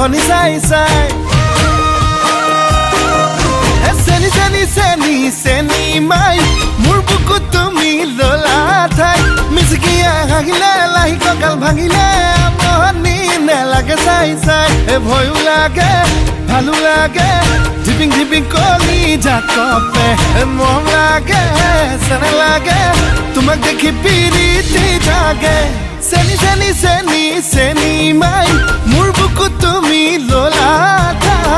খনি চাই চাই চেনি চেনি চেনি চেনি মাই মোৰ বুকুত তুমি ললা ঠাই মিচিকিয়া হাঁহিলে লাহি কঁকাল ভাঙিলে আমনি নেলাগে চাই চাই ভয়ো লাগে ভালো লাগে ধিপিং ধিপিং কলি জাকপে মৰম লাগে চেনে লাগে তোমাক দেখি পিৰিতি জাগে চেনি চেনি চেনি চেনি মাই মোৰ বুকুত তুমি ললা ঠাই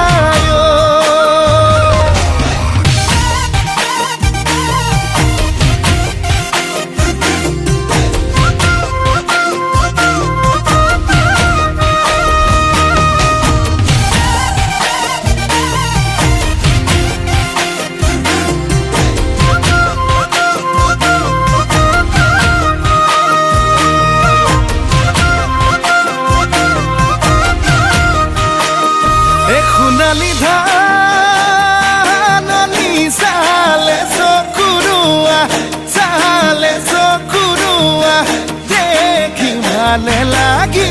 লাগি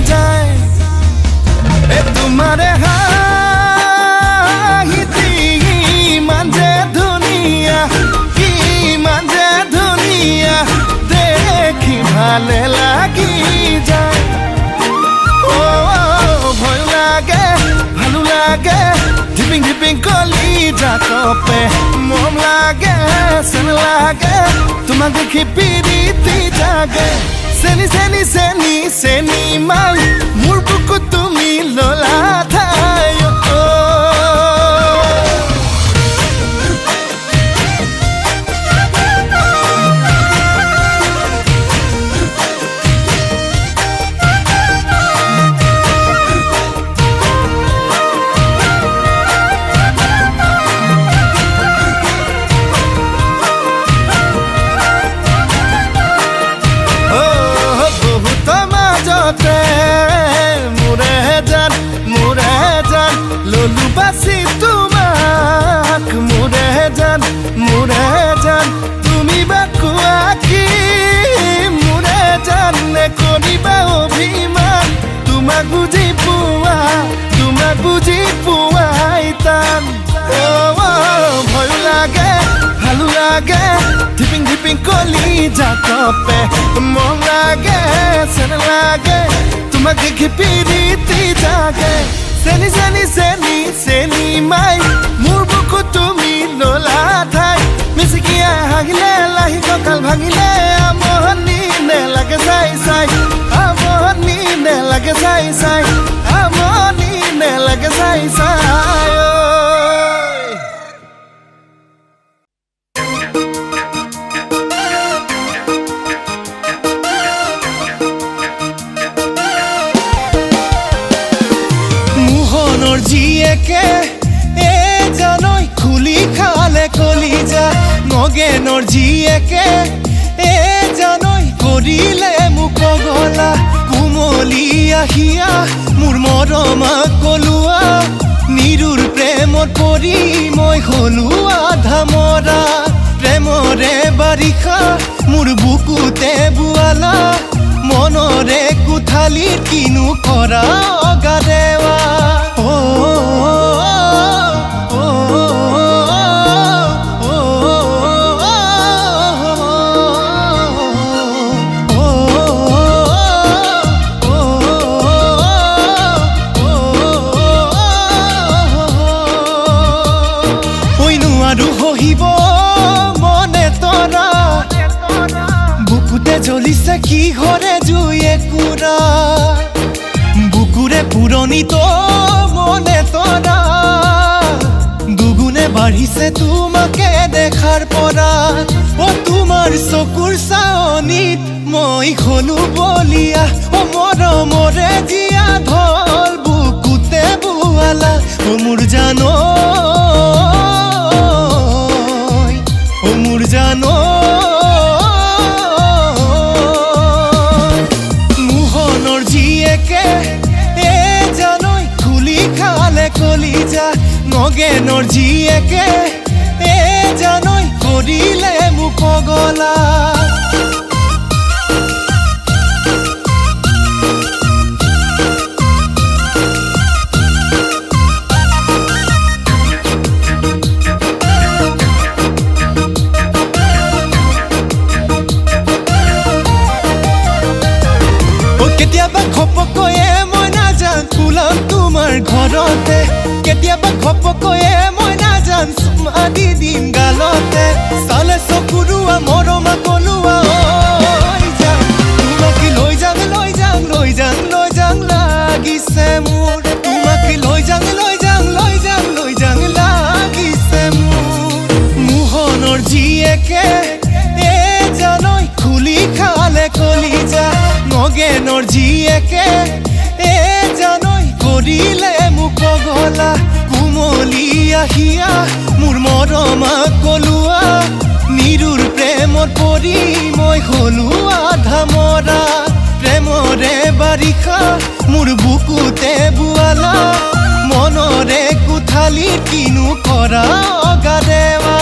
যায় তোমারে হাঁহিতি ইমান যে ধুনীয়া দেখি ভালে লাগি যায় ও ভয় লাগে ভালো লাগে ধিপিং ধিপিং কলি জাকপে মৰম লাগে চেন লাগে তোমাক দেখি পিৰিতি জাগে চেনি চেনি চেনি চেনি মাই মোৰ বুকুত তুমি ললা ঠাই ললু বাসি তোমাক মোৰে জান তুমি বা কোৱা কি মোৰে জান কৰিবা অভিমান তোমাক বুজি পোৱাই টান ভয় লাগে ভালো লাগে ধিপিং ধিপিং কলি জাকপে মৰম লাগে চেন লাগে তোমাক দেখি পিৰিতি জাগে চেনি চেনি চেনি চেনি মাই মোৰ বুকুত তুমি ললা ঠাই মিচিকিয়া হাঁহিলে লাহি কঁকাল ভাঙিলে আমনি নেলাগে চাই চাই আমনি নেলাগে চাই চাই আমনি নেলাগে চাই চাই জিয়েকে এ জানই খুলি খালে কলিজা নগেনৰ জিয়েকে এ জানই কৰিলে মোক গলা কুমলি আহিয়া মোৰ মৰমা কলুৱা নিৰুৰ প্ৰেমত পৰি মই হলো আধা মৰা প্ৰেমৰে বাৰিষা মোৰ বুকুতে বুৱালা মনৰে কোঠালি কিনো কৰা অগাদেৱা জ্বলিছে কি ঘৰে জুয়ে কুৰা বুকুৰে পুৰণি তো মনে তৰা দুগুণে বাঢ়িছে তোমাকে দেখাৰ পৰা ও তোমাৰ চকুৰ চাৱনিত মই হলো বলিয়া ও মৰমৰে জিয়া ঢল বুকুতে বুৱালা ও মোৰ জানো কলিজা নগেনৰ জিয়েকে এ জানই কৰিলে মোক পগলা টান চুমা দি দিম গালতে চালে চকুৰুৱা মৰমা কলুৱা ঐ যাং তোমাকে লৈ যাং লৈ যাং লৈ যাং লৈ যাং লাগিছে মোৰ তোমাকে লৈ যাং লৈ যাং লৈ যাং লৈ যাং লাগিছে মোৰ মোহনৰ জীয়েকে এ জানৈ খুলি খালে কলিজা নগেনৰ জীয়েকে এ জানৈ কৰিলে মোক গলা কুমলি আহিয়া মোৰ মৰমা কলুৱা নিৰুৰ প্ৰেমৰ পৰি মই হলো আধা মৰা প্ৰেমৰে বাৰিষা মোৰ বুকুতে বুৱালা মনৰে কোঠালি কিনো কৰা অগাদেৱা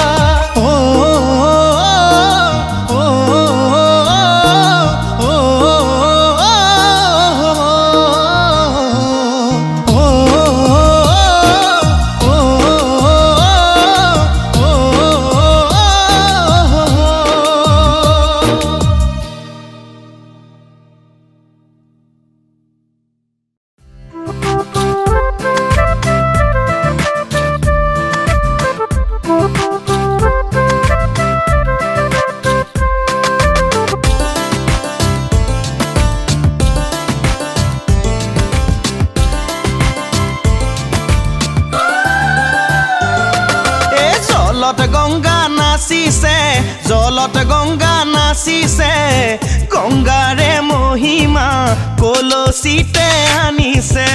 জলত গংগা নাচিছে গংগাৰে মহিমা কলসিতে আনিছে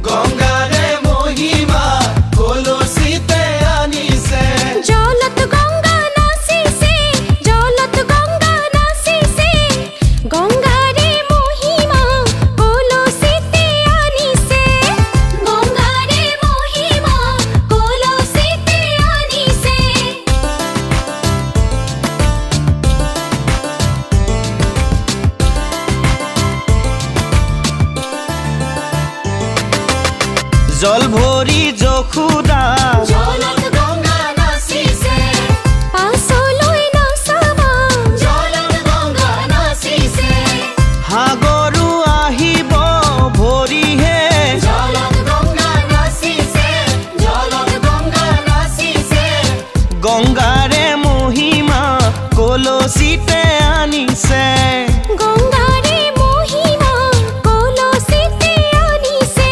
গংগাৰে মহিমা কলসিতে আনিছে জলত গংগা নাচিছে গংগাৰে মহিমা কলসিতে আনিছে গংগাৰে মহিমা কলসিতে আনিছে জল ভৰি যশোদা জলত গংগা নাচিছে পাছলৈ নাচাবা জলত গংগা নাচিছে সাগৰো আহিব ভৰিহে জলত গংগা নাচিছে গংগাৰে মহিমা কলসিতে আনিছে গংগাৰে মহিমা কলসিতে আনিছে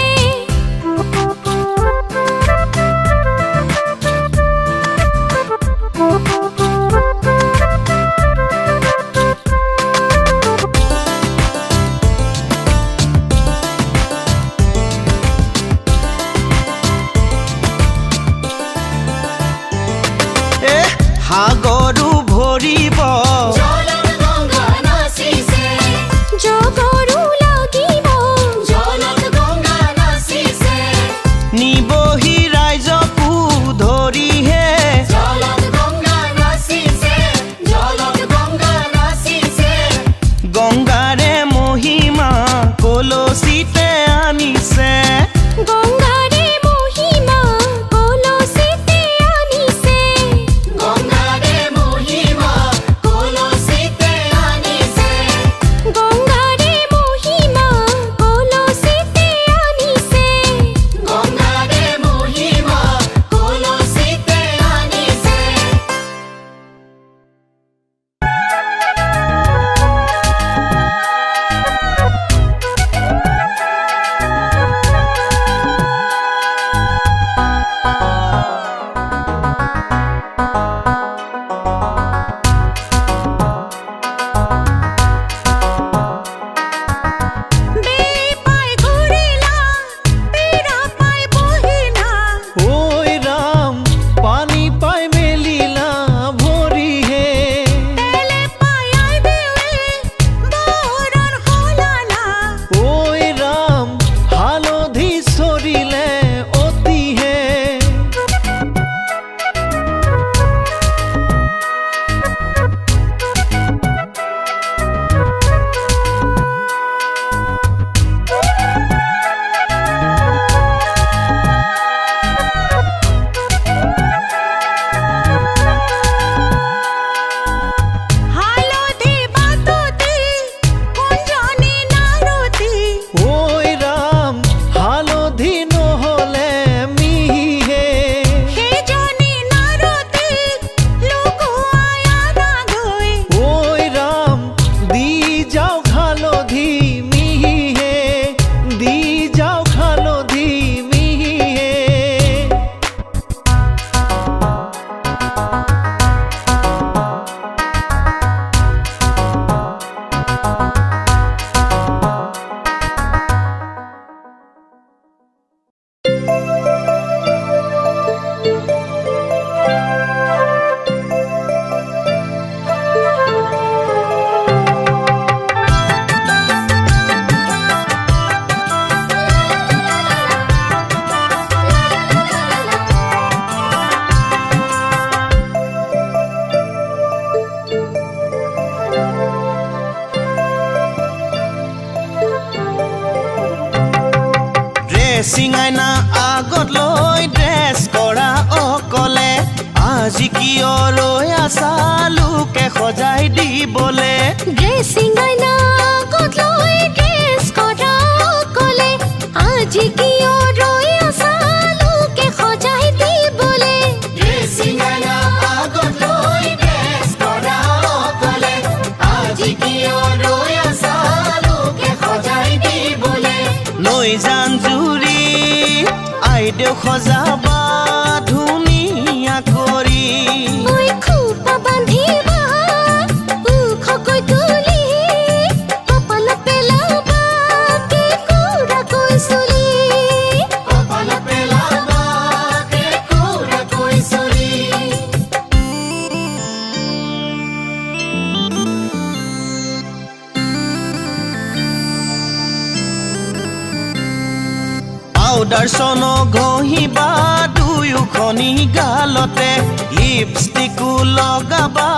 ড্ৰেছিং আইনা আগত লৈ ড্ৰেছ কৰা অকলে আজি কিয় ৰৈ আছা লোকে সজাই দিবলে ড্ৰেছিং আইনা আগত লৈ ড্ৰেছ কৰা অকলে আজি কিয় ৰৈ আছা লোকে সজাই দিবলে ড্ৰেছিং আইনা আগত লৈ ড্ৰেছ কৰা অকলে আজি কিয় ৰৈ আছা লোকে সজাই দিবলে নৈ জান জুৰি আইদেউ সজাবা ধুনীয়া কৰি ঐ খোপা বান্ধিবা ওখকৈ তুলি কপালত পেলাবা কেঁকুৰাকৈ চুলি কপালত পেলাবা কেঁকুৰাকৈ চুলি পাউডাৰ চন ঘঁহিবা দুয়োখনি গালতে লিপষ্টিকো লগাবা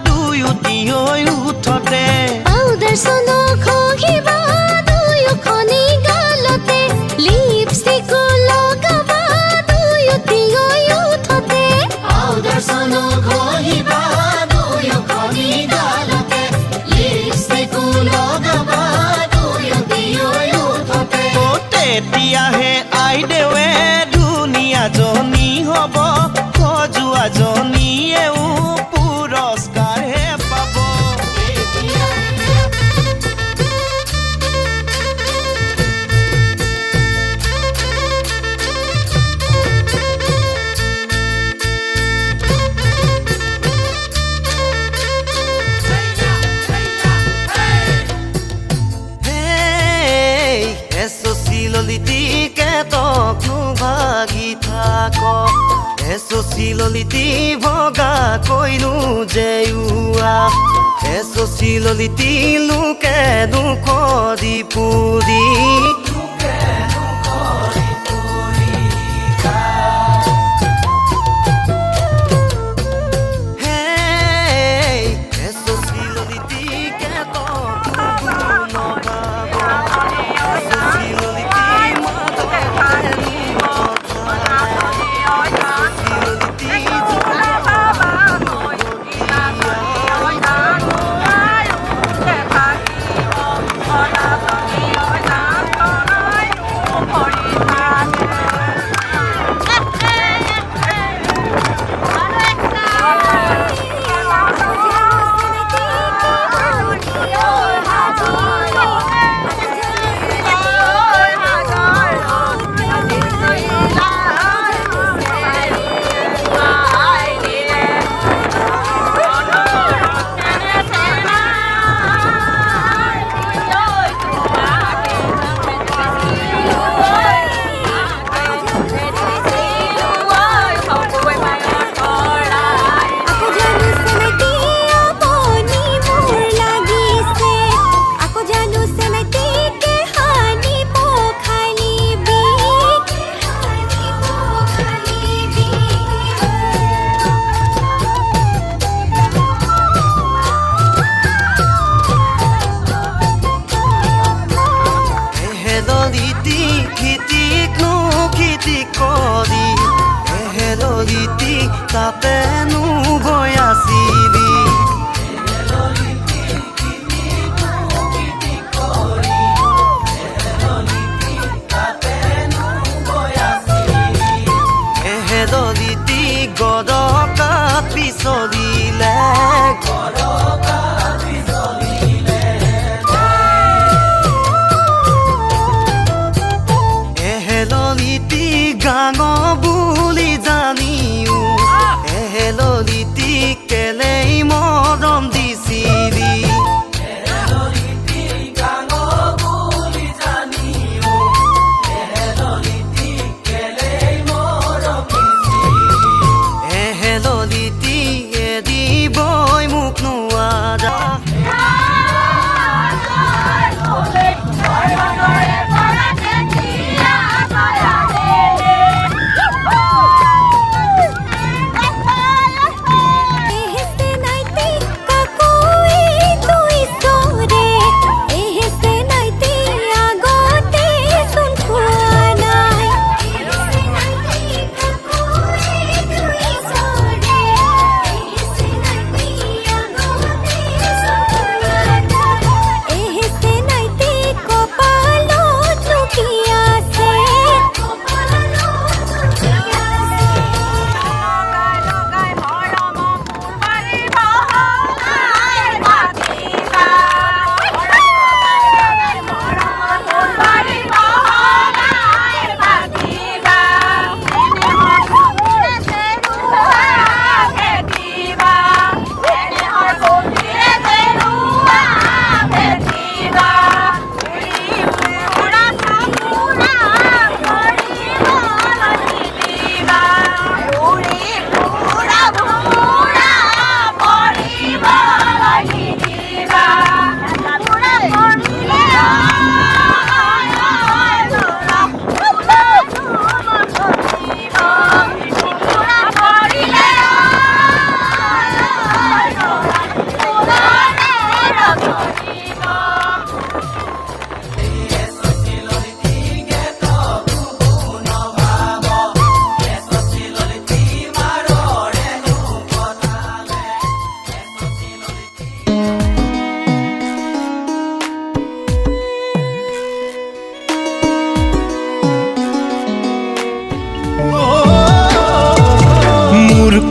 দুয়োটি হৈ উঠতে পাউডাৰ চন ঘঁহিবা দুয়োখনি গালতে লিপষ্টিকো লগাবা দুয়োটি হৈ উঠতে পাউডাৰ চন ঘঁহিবা দুয়োখনি গালতে লিপষ্টিকো লগাবা দুয়োটি হৈ উঠতে তেতিয়াহে আইদেৱে ধুনীয়াজনী হ'ব সজোৱাজনীয়েও পুৰস্কাৰহে পাব ললিতিকে তকনো ভাগি থাক ললিতি ভগা কৈনো জেউৱা ললিতি লোকে দুখ দি পুৰি তাতেনো গৈ আছিলি ললিতি গদকাত পিছলিলে ললিতি গাঙ বুলি জানিও ললিতি কেলেই মৰম দিছিলি ললিতি এদিবই মোক নোৱা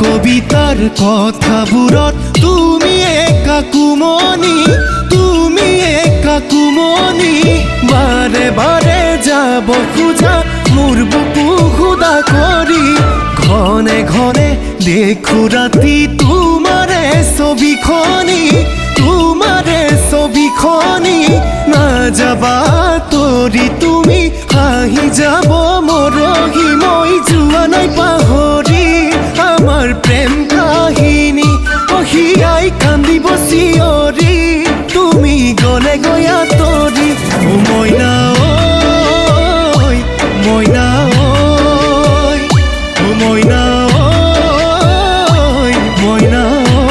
কবিতাৰ কথাবোৰত তুমি একা কুমনি, তুমি একা কুমনি। বাৰে বাৰে যাব খোজা মোৰ বুকু খুদা কৰি, ঘনে ঘনে দেখো ৰাতি তোমাৰে ছবিখনি, তোমাৰে ছবিখনি। নাযাবা তৰি তুমি হাঁহি যাব মৰহি, মই যোৱা নাই পাহৰি আমাৰ প্ৰেম কাহিনী। অহিয়াই কান্দিব চিঞৰি তুমি গলে গয়া তৰি। ও মইনা ঐ, মইনা ঐ, ও মইনা ঐ, মইনা ঐ।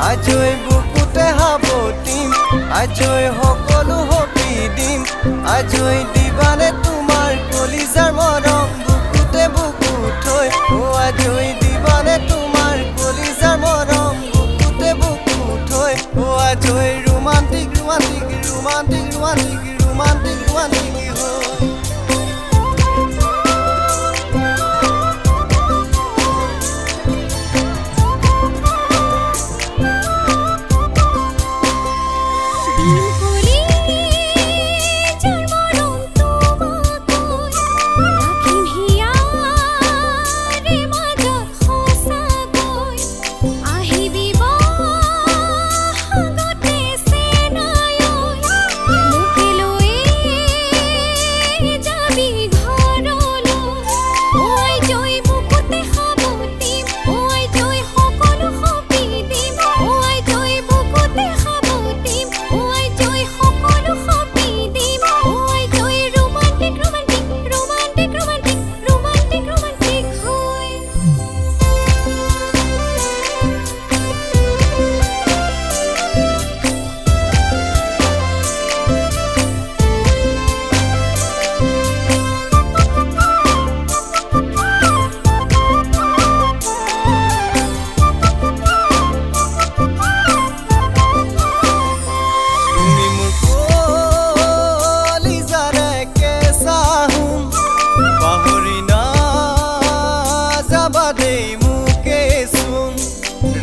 আজৈ বুকুতে হাবটিম আজৈ সকলো হপি দিম আজৈ দিবানে তোমাৰ কলিজাৰ মৰম বুকুতে বুকু থৈ আজৈ দিবানে তোমাৰ কলিজাৰ মৰম বুকুতে বুকু থৈ আজৈ romantic romantic romantic romantic romantic romantic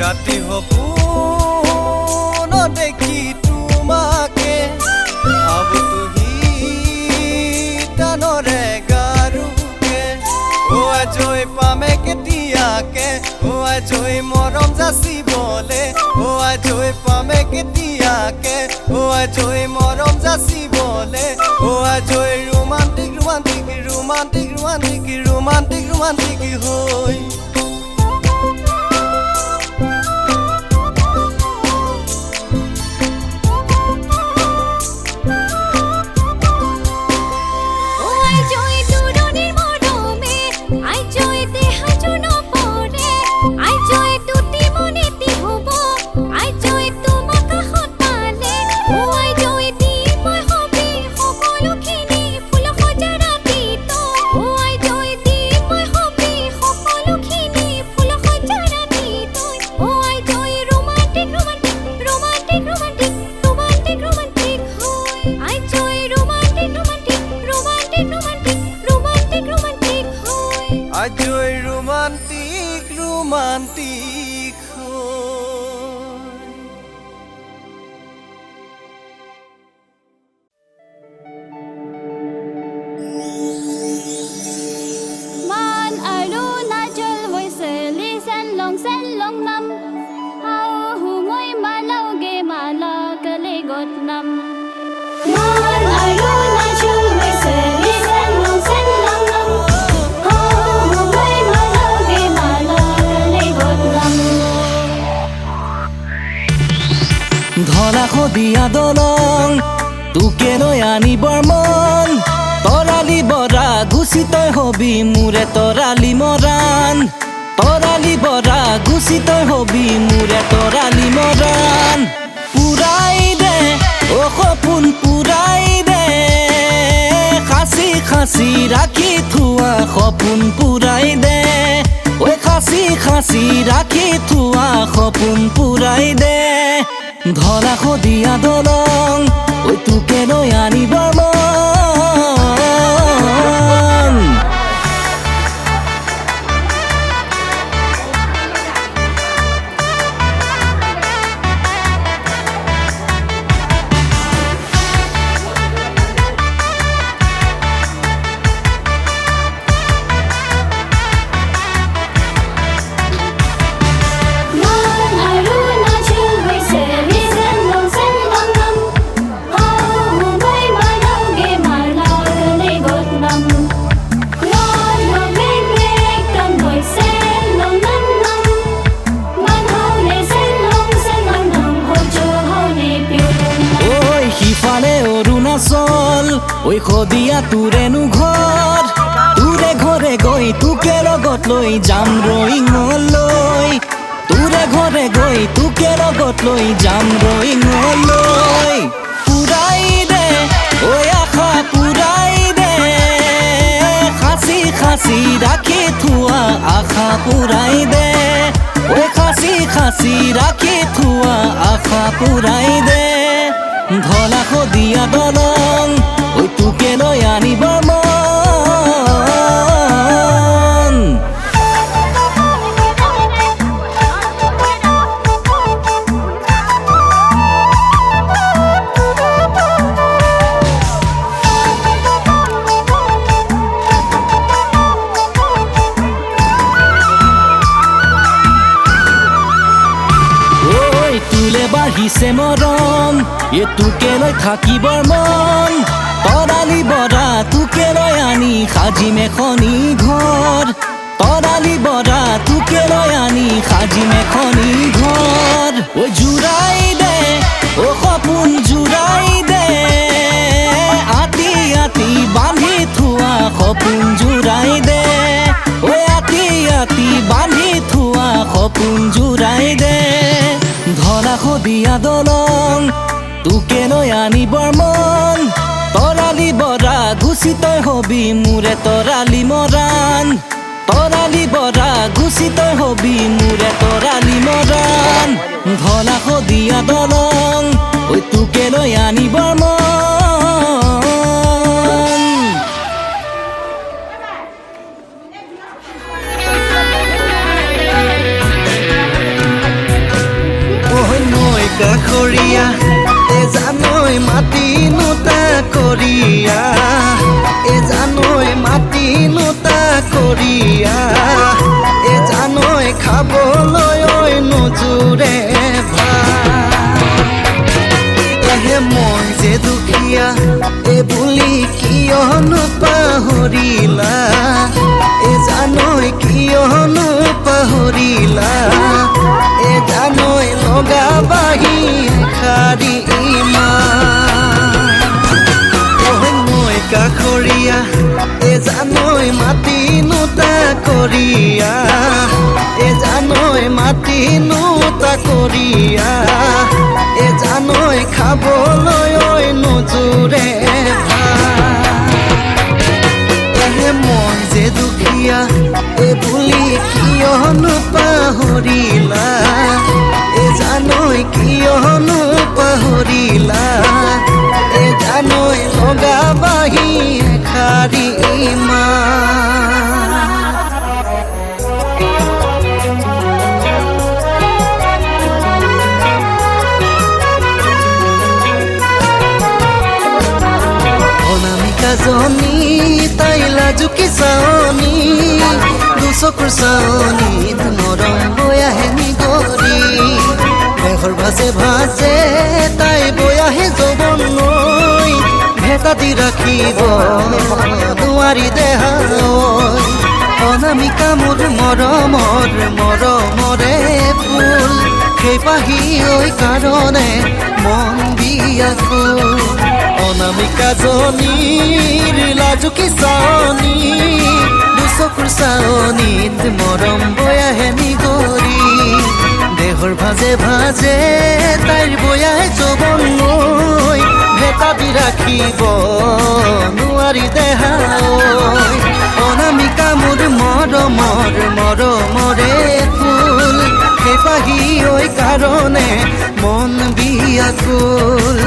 ৰাতি সপোন দেখি তোমাকে ভাবতুহি টানৰে গাৰুকে আজৈ পামে কেতিয়াকে আজৈ মৰম যাচিবলে আজৈ পামে কেতিয়াকে আজৈ মৰম যাচিবলে আজৈ romantic romantic romantic romantic romantic romantic হৈ আজৈ ৰোমান্টিক ৰোমান্টিক Man Arunachal হৈছে লিচেন লং নাম আও হুমৈ মালৌগে মালাকলে গত নাম Man Arunachal হৈছে লিচেন লং নাম ধলা সদিয়া দলং তোকে লৈ আনিবৰ মন তৰালি বৰা গুচি তই হবি মোৰে তৰালি মৰাণ তৰালি বৰা গুচি তই হবি মোৰে তৰালি মৰাণ পুৰাই দে অ সপোন পুৰাই দে খাচি খাচি ৰাখি থোৱা সপোন পুৰাই দে ঐ খাচি খাচি ৰাখি থোৱা সপোন পুৰাই দে ধলা সদিয়া দলং ঐ তোকে লৈ আনিবৰ মন ঐ সদিয়া তোৰেনো ঘৰ তোৰে ঘৰে গৈ তোকে লগত লৈ যাম ৰয়িঙলৈ তোৰে ঘৰে গৈ তোকে লগত লৈ যাম ৰয়িঙলৈ পুৰাই দে ঐ আশা পুৰাই দে খাচি খাচি ৰাখি থোৱা আশা পুৰাই দে ঐ খাচি খাচি ৰাখি থোৱা আশা পুৰাই দে ধলা শদিয়া দলং ঐ তোকে লৈ আনিবৰ মন তুলে বাঢ়িছে মৰম তোকে লৈ থাকিবৰ মন তৰালি বৰা তোকে লৈ আনি সাজিম এখনি ঘৰ তৰালি বৰা তোকে লৈ আনি সাজিম এখনি ঘৰ ঐ জোৰাই দে ও সপোন জোৰাই দে আতি আতি বান্ধি থোৱা সপোন জোৰাই দে ঐ আতি আতি বান্ধি থোৱা সপোন জোৰাই দে ধলা শদিয়া দলং তোকে লৈ আনিবৰ মন তৰালি বৰা গুচি তই হবি মোৰে তৰালি মৰাণ তৰালি বৰা গুচি তই হবি মোৰে তৰালি মৰাণ ধলা শদিয়া দলং ঐ তোকে লৈ আনিবৰ মন কাষৰীয়া জানৈ মাটি নোতা কৰিয়া জানৈ মাটি নোতা কৰিয়া জানৈ খাবলৈ নোজোৰে ভাহে মই যে দুখীয়া বুলি কিয়নো পাহৰিলা জানৈ কিয়নো পাহৰিলা জানৈ লগাবাহি খাৰি মই কাষৰীয়া জানৈ মাটি নোতা কৰিয়া জানৈ মাটি নোতা কৰিয়া জানৈ খাবলৈ নোজোৰে মই যে দুখীয়া বুলি কিয়নো পাহৰিলা জানৈ কিয়নো পাহৰিলা জানৈ লগাবাহি খাৰি অনামিকাজনী তাই লাজুকি চাৱনী দুচকুৰ চাৱনীত মৰম বৈ আহে নিগৰি মেঘৰ ভাজে ভাজে তাই বৈ আহে যৌৱন লৈ ভেটা দি ৰাখিব নোৱাৰি দেহালৈ অনামিকা মোৰ মৰমৰ মৰমৰে ফুল সেই পাহি ঐ কাৰণে মন বিয়াকুল অনামিকা জনীৰ লাজুকি চাৱনী দুচকুৰ চাৱনীত মৰম বৈ আহে নিগৰি দেহৰ ভাজে ভাজে তাইৰ বৈ আহে যৌৱন লৈ ভেটা দি ৰাখিব নোৱাৰি দেহালৈ অনামিকা মোৰ মৰমৰ মৰমৰে ফুল সেই পাহি ঐ কাৰণে মন বিয়াকুল